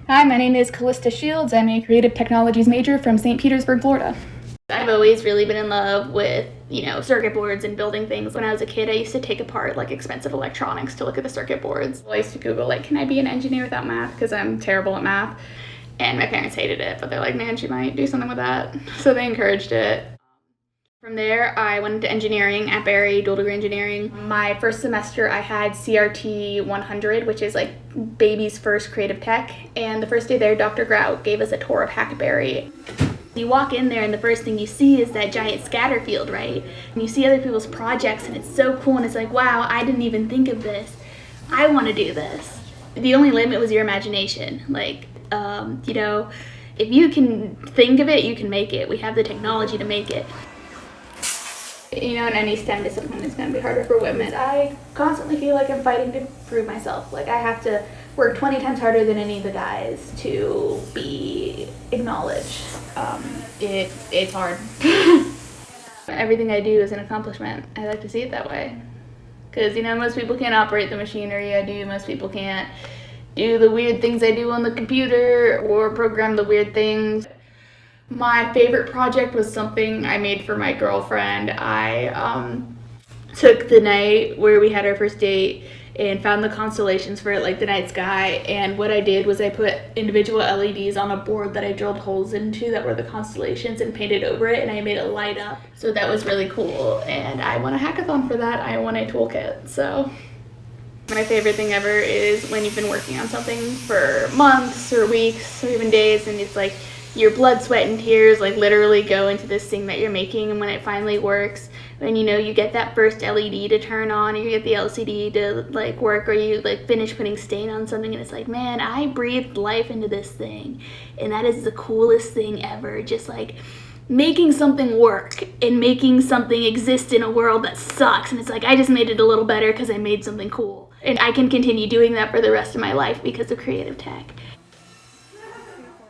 Hi, my name is Kalista Shields. I'm a creative technologies major from St. Petersburg, Florida. I've always really been in love with, circuit boards and building things. When I was a kid, I used to take apart like expensive electronics to look at the circuit boards. I used to Google like, can I be an engineer without math? Because I'm terrible at math. And my parents hated it, but they're like, man, she might do something with that. So they encouraged it. From there, I went into engineering at Barry, dual degree engineering. My first semester, I had CRT 100, which is like baby's first creative tech. And the first day there, Dr. Grout gave us a tour of Hackberry. You walk in there and the first thing you see is that giant scatter field, right? And you see other people's projects and it's so cool and it's like, wow, I didn't even think of this. I want to do this. The only limit was your imagination. If you can think of it, you can make it. We have the technology to make it. In any STEM discipline, it's going to be harder for women. I constantly feel like I'm fighting to prove myself. Like I have to work 20 times harder than any of the guys to be acknowledged. It's hard. Everything I do is an accomplishment. I like to see it that way. Because, most people can't operate the machinery I do. Most people can't do the weird things I do on the computer or program the weird things. My favorite project was something I made for my girlfriend. I took the night where we had our first date and found the constellations for like the night sky, and what I did was I put individual LEDs on a board that I drilled holes into that were the constellations and painted over it, and I made it light up. So that was really cool, and I won a hackathon for that. I won a toolkit. So my favorite thing ever is when you've been working on something for months or weeks or even days, and it's like your blood, sweat, and tears like literally go into this thing that you're making, and when it finally works, and you get that first LED to turn on, or you get the LCD to like work, or you like finish putting stain on something, and it's like, man, I breathed life into this thing, and that is the coolest thing ever. Just like making something work and making something exist in a world that sucks, and it's like I just made it a little better because I made something cool, and I can continue doing that for the rest of my life because of creative tech.